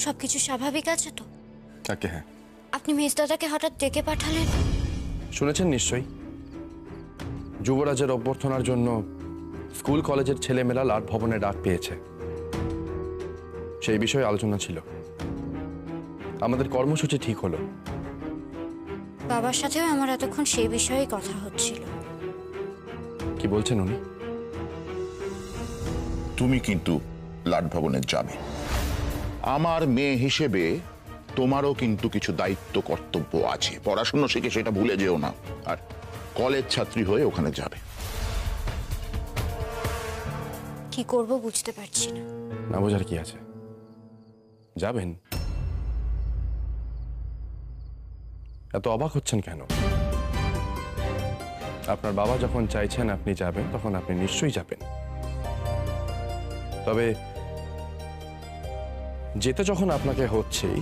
সবকিছু স্বাভাবিক আছে তো? তাকে হ্যাঁ। আপনি মেজদাদাকে হঠাৎ ডেকে পাঠালেন? শুনেছেন নিশ্চয়ই, যুবরাজের অভ্যর্থনার জন্য স্কুল কলেজের ছেলেমেয়েরা লাট ভবনে ডাক পেয়েছে। সেই বিষয়ে আলোচনা ছিল, আমাদের কর্মসূচি ঠিক হলো। বাবার সাথেও আমার এতক্ষণ সেই বিষয়েই কথা হচ্ছিল। কি বলছেন উনি? তুমি কিন্তু লাট ভবনে যাবে। আমার মেয়ে হিসেবে তোমারও কিন্তু কিছু দায়িত্ব কর্তব্য আছে। পড়াশোনা শিখে সেটা ভুলে যেও না, আর কলেজ ছাত্রী হয়ে ওখানে যাবে। কি করব বুঝতে পারছি না। না বোঝার কি আছে, যাবেন। এত অবাক হচ্ছেন কেন? আপনার বাবা যখন চাইছেন আপনি যাবেন, তখন আপনি নিশ্চয়ই যাবেন। তবে যেতে যখন আপনাকে হচ্ছেই,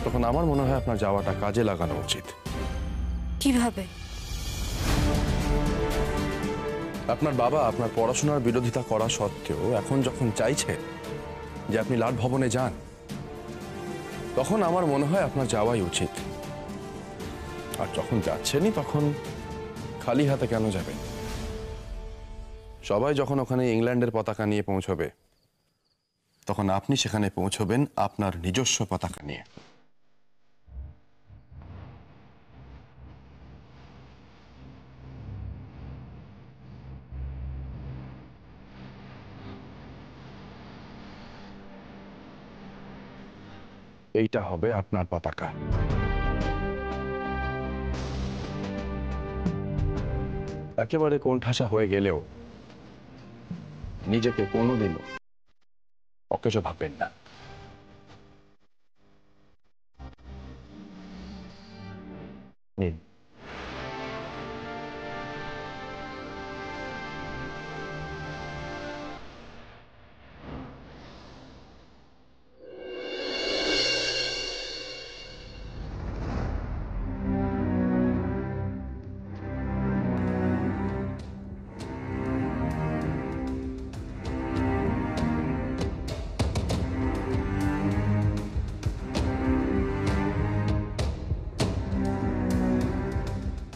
তখন আমার মনে হয় আপনার যাওয়াটা কাজে লাগানো উচিত। কিভাবে? আপনার বাবা আপনার পড়াশোনার বিরোধিতা করা সত্ত্বেও এখন যখন চাইছে যে আপনি লাট ভবনে যান, তখন আমার মনে হয় আপনার যাওয়াই উচিত। আর যখন যাচ্ছেনই তখন খালি হাতে কেন যাবেন? সবাই যখন ওখানে ইংল্যান্ডের পতাকা নিয়ে পৌঁছবে, তখন আপনি সেখানে পৌঁছবেন আপনার নিজস্ব পতাকা নিয়ে। এইটা হবে আপনার পতাকা। একেবারে কোণঠাসা হয়ে গেলেও নিজেকে কোনোদিনও অকেজো ভাববেন না। নিন।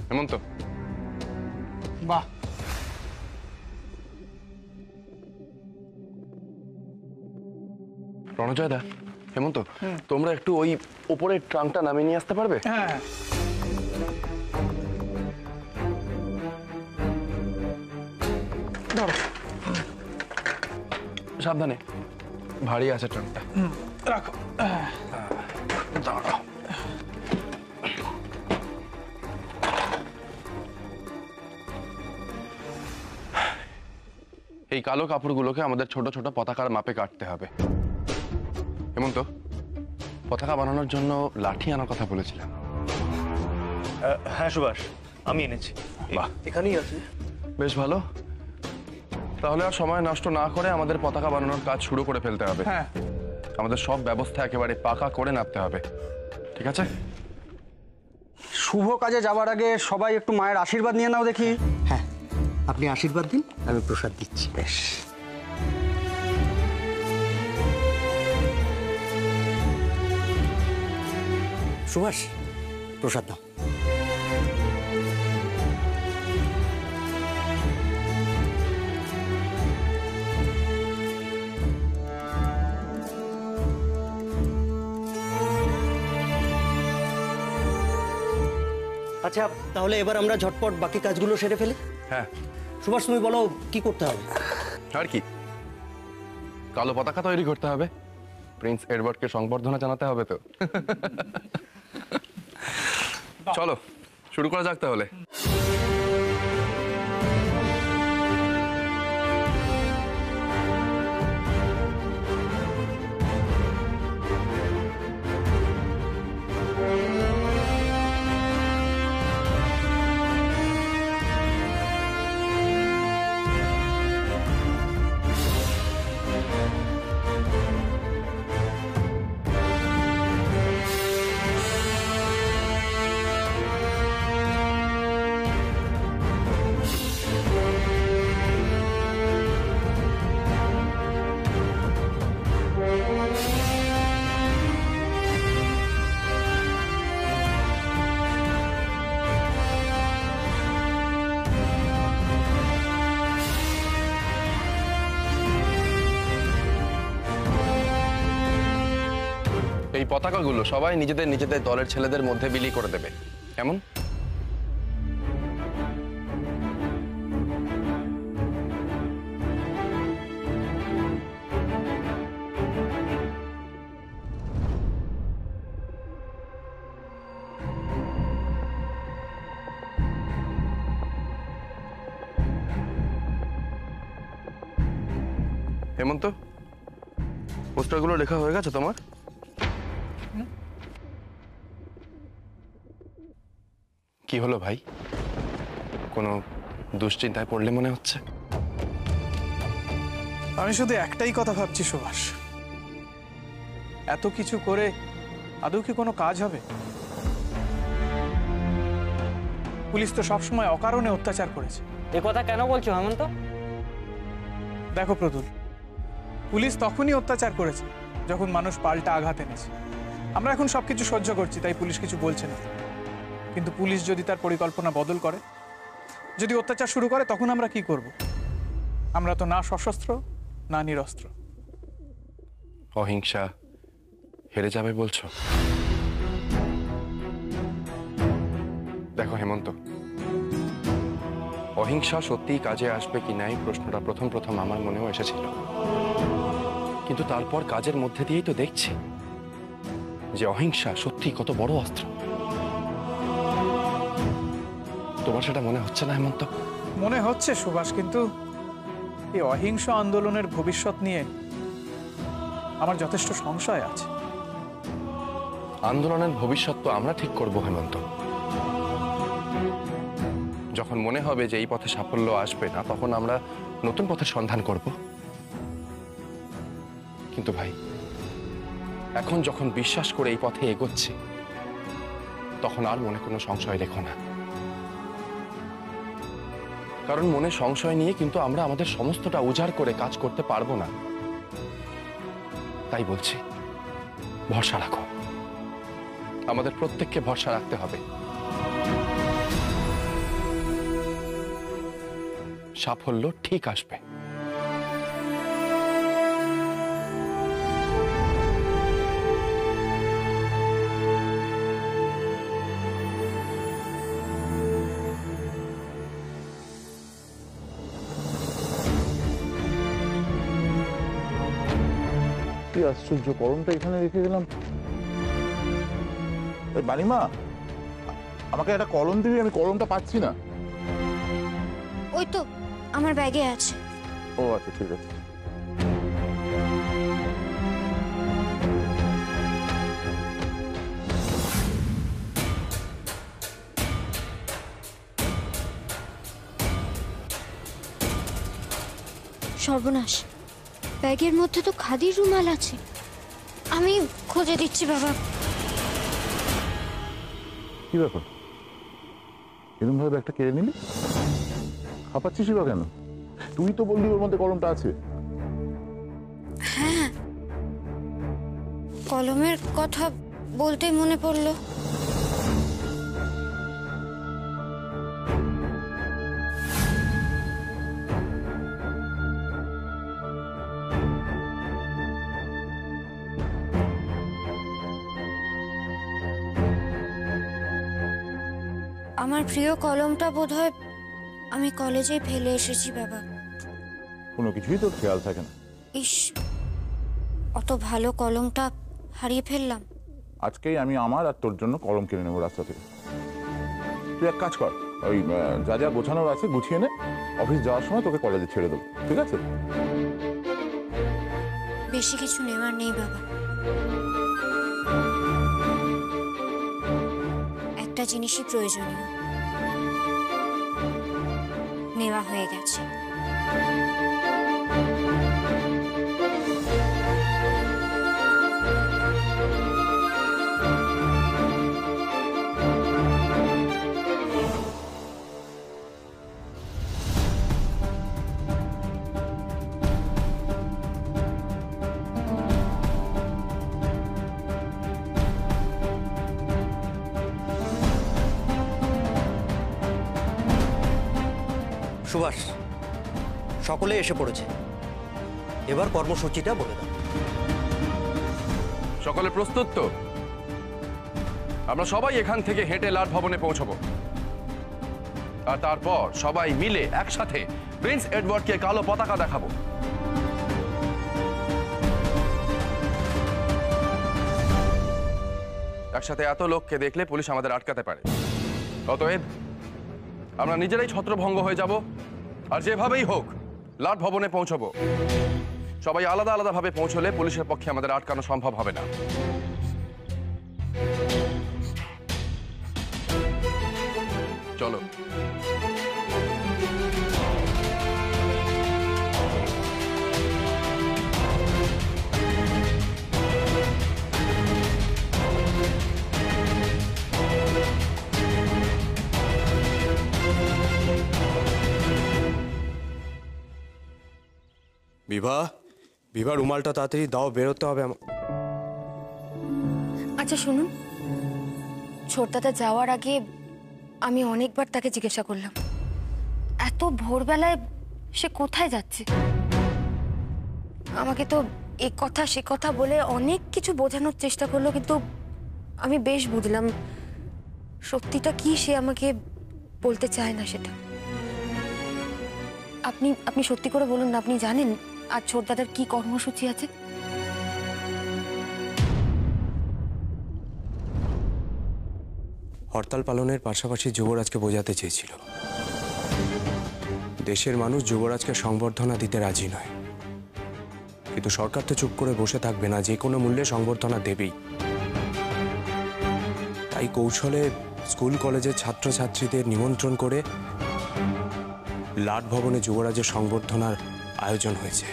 হেমন্ত, বাহ, রণজয় দা, হেমন্ত, তোমরা একটু ওই উপরের ট্রাঙ্কটা নামিয়ে নিয়ে আসতে পারবে? হ্যাঁ। ধরো, সাবধানে, ভারী আছে ট্রাঙ্কটা। রাখো। দাঁড়াও। এই কালো কাপড়গুলোকে আমাদের ছোট ছোট পতাকার মাপে কাটতে হবে। হেমন্ত, পতাকা বানানোর জন্য লাঠি আনার কথা বলেছিলাম। হ্যাঁ সুভাষ, আমি এনেছি। বাহ, এখানেই আছে। বেশ ভালো। তাহলে আর সময় নষ্ট না করে আমাদের পতাকা বানানোর কাজ শুরু করে ফেলতে হবে। হ্যাঁ, আমাদের সব ব্যবস্থা একেবারে পাকা করে নামতে হবে, ঠিক আছে? শুভ কাজে যাওয়ার আগে সবাই একটু মায়ের আশীর্বাদ নিয়ে নাও দেখি। হ্যাঁ, আপনি আশীর্বাদ দিন, আমি প্রসাদ দিচ্ছি। বেশ। সুভাষ, প্রসাদ দাও। আচ্ছা, তাহলে এবার আমরা ঝটপট বাকি কাজগুলো সেরে ফেলি। হ্যাঁ। সুভাষ, তুমি বলো কি করতে হবে? আর কি, কালো পতাকা তৈরি করতে হবে, প্রিন্স এডওয়ার্ডকে সংবর্ধনা জানাতে হবে তো। চলো শুরু করা যাক তাহলে। পতাকাগুলো সবাই নিজেদের নিজেদের দলের ছেলেদের মধ্যে বিলি করে দেবে, কেমন? হেমন্ত, পোস্টারগুলো লেখা হয়ে গেছে তোমার? কি হলো ভাই, কোনো দুশ্চিন্তায় পড়লে মনে হচ্ছে? আমি শুধু একটাই কথা ভাবছি সুভাষ, এত কিছু করে আদৌ কি কোনো কাজ হবে? পুলিশ তো সবসময় অকারণে অত্যাচার করেছে। এ কথা কেন বলছো হেমন্ত? দেখো প্রতুল, পুলিশ তখনই অত্যাচার করেছে যখন মানুষ পাল্টা আঘাত এনেছে। আমরা এখন সবকিছু সহ্য করছি, তাই পুলিশ কিছু বলছে না। কিন্তু পুলিশ যদি তার পরিকল্পনা বদল করে, যদি অত্যাচার শুরু করে, তখন আমরা কি করব? আমরা তো না সশস্ত্র না নিরস্ত্র। অহিংসা হেরে যাবে বলছো? দেখো হেমন্ত, অহিংসা সত্যিই কাজে আসবে কি না এই প্রশ্নটা প্রথম আমার মনেও এসেছিল, কিন্তু তারপর কাজের মধ্যে দিয়েই তো দেখছি যে অহিংসা সত্যি কত বড় অস্ত্র। তোমার সেটা মনে হচ্ছে না হেমন্ত? মনে হচ্ছে সুভাষ, কিন্তু এই অহিংস আন্দোলনের ভবিষ্যৎ নিয়ে আমার যথেষ্ট সংশয় আছে। আন্দোলনের ভবিষ্যৎ তো আমরা ঠিক করব হেমন্ত। যখন মনে হবে যে এই পথে সাফল্য আসবে না, তখন আমরা নতুন পথের সন্ধান করব। কিন্তু ভাই, এখন যখন বিশ্বাস করে এই পথে এগোচ্ছি, তখন আর মনে কোনো সংশয় রেখো না। কারণ মনে সংশয় নিয়ে কিন্তু আমরা আমাদের সমস্তটা উজাড় করে কাজ করতে পারবো না। তাই বলছি, ভরসা রাখো। আমাদের প্রত্যেককে ভরসা রাখতে হবে। সাফল্য ঠিক আসবে। কি আশ্চর্য, কলমটা এখানে রেখে গেলাম। বানিমা, আমাকে একটা কলম দিবি, আমি কলমটা পাচ্ছি না। ওই তো আমার ব্যাগে আছে। ও আচ্ছা, ঠিক আছে। সর্বনাশ, ব্যাগের মধ্যে তো খাদির রুমাল আছে। আমি খুঁজে দিচ্ছি বাবা। কি ব্যাপার, এরকম ভাবে ব্যাগটা কেড়ে নিলি? হাঁপাচ্ছিস বা কেন? তুই তো বললি ওর মধ্যে কলমটা আছে। হ্যাঁ, কলমের কথা বলতেই মনে পড়লো। আমার প্রিয় কলমটা বোধহয় আমি কলেজে ফেলে এসেছি বাবা। কোনো কিছুই তোর খেয়াল থাকে না। ইস, অত ভালো কলমটা হারিয়ে ফেললাম। আজকেই আমি আমার আর তোর জন্য কলম কিনে নেবো রাস্তা থেকে। তুই এক কাজ কর, ওই যা যা গোছানোর আছে গুছিয়ে নে, অফিস যাওয়ার সময় তোকে কলেজে ছেড়ে দেবো, ঠিক আছে? বেশি কিছু নেওয়ার নেই বাবা। একটা জিনিসই প্রয়োজনীয়, নেওয়া হয়ে গেছে। সুভাষ, সকলে এসে পড়েছে, এবার কর্মসূচিটা বলে দাও। সকলে প্রস্তুত তো? আমরা সবাই এখান থেকে হেঁটে লাট ভবনে পৌঁছবো, আর তারপর সবাই মিলে একসাথে প্রিন্স এডওয়ার্ডকে কালো পতাকা দেখাবো। একসাথে এত লোককে দেখলে পুলিশ আমাদের আটকাতে পারে। অতএব আমরা নিজেরাই ছত্রভঙ্গ হয়ে যাব, আর যেভাবেই হোক লাট ভবনে পৌঁছবো। সবাই আলাদা আলাদা ভাবে পৌঁছলে পুলিশের পক্ষে আমাদের আটকানো সম্ভব হবে না। চলো। বিভা রুমালটা তাড়াতাড়ি দাও, বেরোতে হবে আমার। আচ্ছা শুনুন, ছোটদাদা যাওয়ার আগে আমি অনেকবার তাকে জিজ্ঞাসা করলাম এত ভোরবেলায় সে কোথায় যাচ্ছে। আমাকে তো এ কথা সে কথা বলে অনেক কিছু বোঝানোর চেষ্টা করলো, কিন্তু আমি বেশ বুঝলাম সত্যিটা কি সে আমাকে বলতে চায় না সেটা। আপনি সত্যি করে বলুন না, আপনি জানেন আর ছোটদাদার কি কর্মসূচি আছে? হরতাল পালনের পাশাপাশি যুবরাজকে বোঝাতে চেয়েছিল দেশের মানুষ যুবরাজকে সংবর্ধনা দিতে রাজি নয়, কিন্তু সরকার তো চুপ করে বসে থাকবে না, যে কোনো মূল্যে সংবর্ধনা দেবেই। তাই কৌশলে স্কুল কলেজের ছাত্রছাত্রীদের নিমন্ত্রণ করে লাট ভবনে যুবরাজের সংবর্ধনার আয়োজন হয়েছে।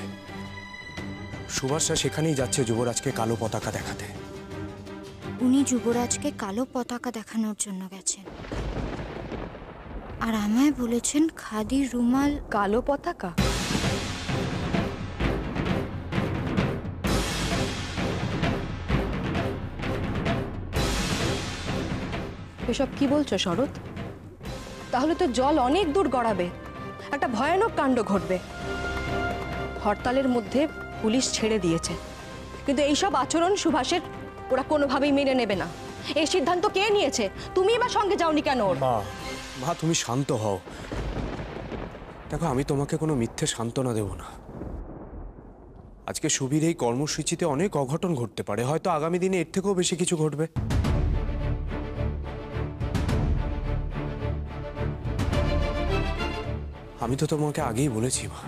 সুভাষরা সেখানেই যাচ্ছে যুবরাজকে কালো পতাকা দেখাতে। উনি যুবরাজকে কালো পতাকা দেখানোর জন্য গেছেন, আর আমায় বলেছেন খাদির রুমাল। কালো পতাকা? এসব কি বলছো শরৎ? তাহলে তো জল অনেক দূর গড়াবে, একটা ভয়ানক কাণ্ড ঘটবে। হরতালের মধ্যে পুলিশ ছেড়ে দিয়েছে, কিন্তু এইসব আচরণ সুভাষের ওরা কোনোভাবেই মেনে নেবে না। এই সিদ্ধান্ত কে নিয়েছে? তুমি এবার সঙ্গে যাওনি কেন? মা তুমি শান্ত হও। দেখো, আমি তোমাকে কোনো মিথ্যে সান্ত্বনা দেব না। আজকে সুবীর এই কর্মসূচিতে অনেক অঘটন ঘটতে পারে, হয়তো আগামী দিনে এর থেকেও বেশি কিছু ঘটবে। আমি তো তোমাকে আগেই বলেছি মা,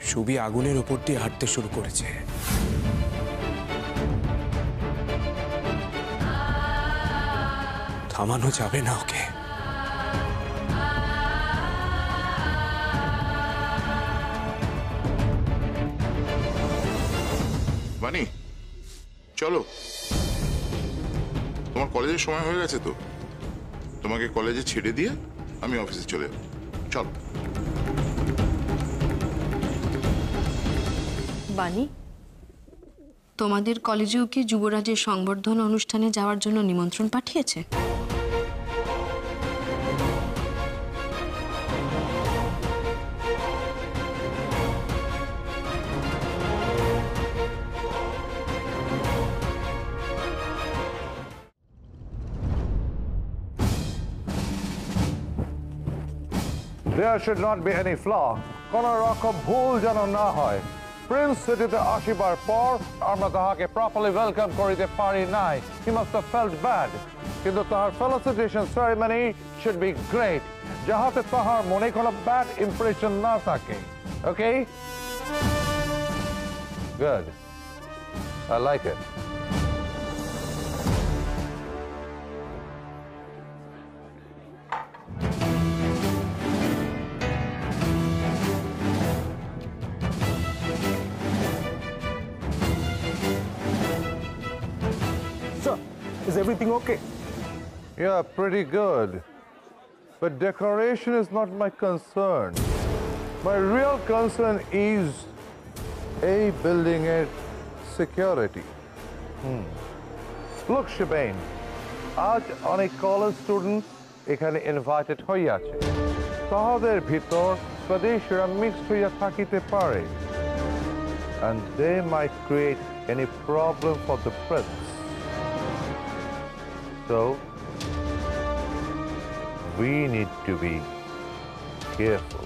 সুবি আগুনের উপর দিয়ে হাঁটতে শুরু করেছে। থামানো যাবে না ওকে। বানি, চলো, তোমার কলেজের সময় হয়ে গেছে তো। তোমাকে কলেজে ছেড়ে দিয়ে আমি অফিসে চলে যাব। চলো। বানি, তোমাদের কলেজেও কি যুবরাজের সংবর্ধনা অনুষ্ঠানে যাওয়ার জন্য নিমন্ত্রণ পাঠিয়েছে? There should not be any flaw. কোনো রকম ভুল যেন না হয়। প্রিন্স সিটিতে আসিবার পর আমরা তাহাকে প্রপারলি ওয়েলকাম করিতে পারি নাই। He must have felt bad. কিন্তু তাহার felicitation ceremony should be great, যাহাতে তাহার মনে কোনো ব্যাড ইমপ্রেশন না থাকে। Okay? Good. I like it. Is everything okay? Yeah, pretty good. But decoration is not my concern. My real concern is a building at security. Look, Shebane, আজ অনেক college student এখানে invited হইয়াছে। তাহাদের ভিতর স্বদেশীরা mixed হইয়া থাকিতে পারে। and they might create any problem for the prince. So, we need to be careful.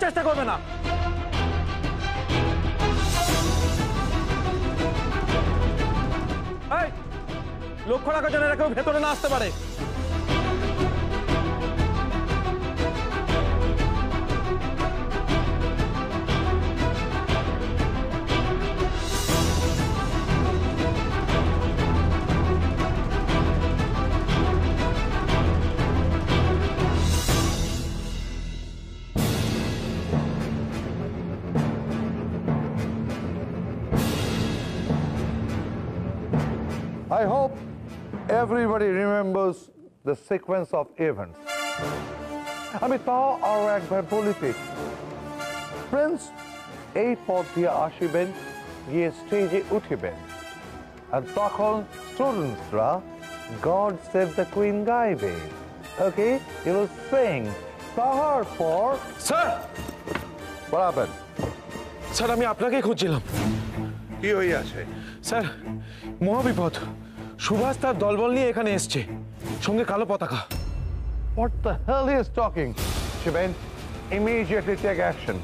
চেষ্টা করবে না। লক্ষ্য রাখার জন্য কেউ ভেতরে না আসতে পারে। I hope everybody remembers the sequence of events. আমি তাও আরো একবার বলিতে প্রিন্স এই পথ দিয়ে আসিবেন, গিয়ে স্টেজে উঠিবেন, আর তখন স্টুডেন্টসরা গড সেভ দ্য কুইন গাইবে। ওকে, ইউ উইল সিং। তাহার পর স্যার বরাবর স্যার আমি আপনাকেই খুঁজছিলাম। কি হইয়াছে? স্যার মহাবিপদ, সুভাষ তার দলবল নিয়ে এখানে এসছে, সঙ্গে কালো পতাকা। What the hell he is talking? Shiben, immediately take action.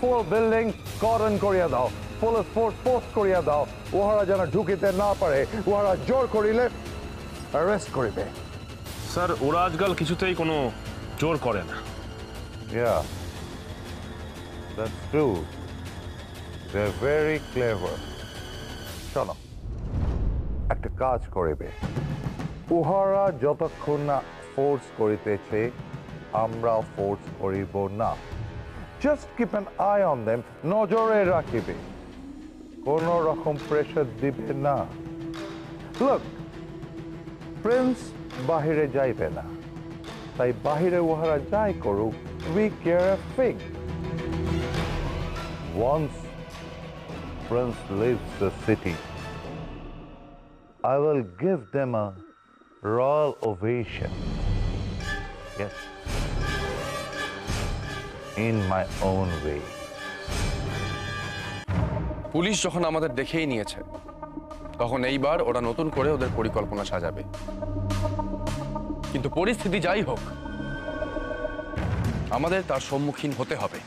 Full building cordon করিয়া দাও, police force post করিয়া দাও, ওহারা যেন ঢুকিতে না পারে, ওহারা জোর করিলে অ্যারেস্ট করিবে। স্যার ওরা আজকাল কিছুতেই কোনো জোর করে না। Yeah, that's true. They're very clever. শোনো, একটা কাজ করিবে, উহারা যতক্ষণ না ফোর্স করিতেছে আমরা ফোর্স করিব না। Just keep an I on them, নজরে রাখিবে, কোন রকম প্রেশার দিবে না। লুক, প্রিন্স বাহিরে যাইবে না, তাই বাহিরে উহারা যাই করুক, we care a fig. Once prince leaves the city, I will give them a royal ovation. Yes. In my own way. Police যখন আমাদের দেখেই নিয়েছে, তখন এইবার ওরা নতুন করে ওদের পরিকল্পনা সাজাবে। কিন্তু পরিস্থিতি যাই হোক, আমাদের তার সম্মুখীন হতে হবে।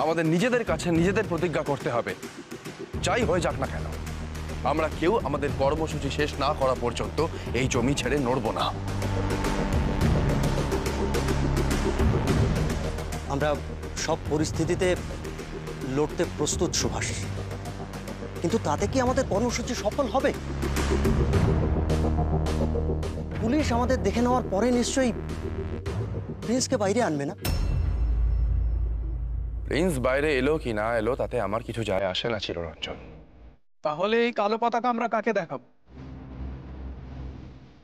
আমাদের নিজেদের কাছে নিজেদের প্রতিজ্ঞা করতে হবে, যাই হয়ে যাক না কেন, আমরা কেউ আমাদের কর্মসূচি শেষ না করা পর্যন্ত এই জমি ছেড়ে নড়ব না। আমরা সব পরিস্থিতিতে লড়তে প্রস্তুত সুভাষ, কিন্তু তাতে কি আমাদের কর্মসূচি সফল হবে? পুলিশ আমাদের দেখে নেওয়ার পরে নিশ্চয়ই প্রিন্সকে বাইরে আনবে না। প্রিন্স বাইরে এলো কি না এলো তাতে আমার কিছু যায় আসে না চিররঞ্জন। তাহলে এই কালো পতাকা আমরা কাকে দেখাবো?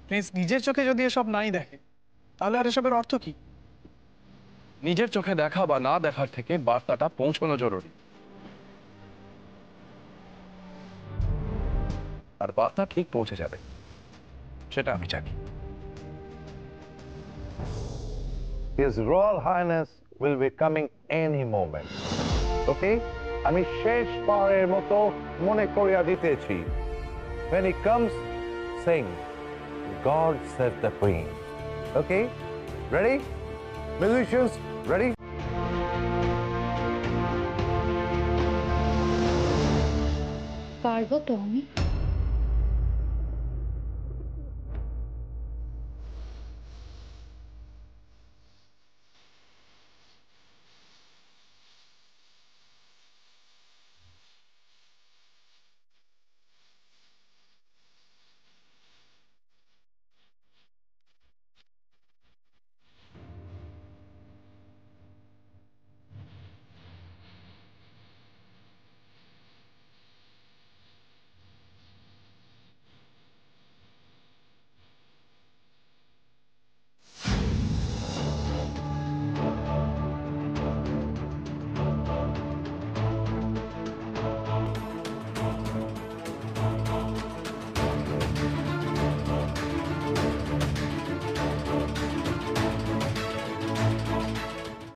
প্রিন্স নিজের চোখে যদি এসব নাই দেখে, তাহলে আর এসবের অর্থ কি? নিজের চোখে দেখা বা না দেখার থেকে বার্তাটা পৌঁছানো জরুরি, আর বার্তা ঠিক পৌঁছে যাবে সেটা আমি জানি। His Royal Highness will be coming any moment. Okay? আমি শেষবারের মতো মনে করিয়া দিতেছি। When he comes, sing, God save the Queen. Okay? Ready? Musicians, ready? পারবো তো আমি?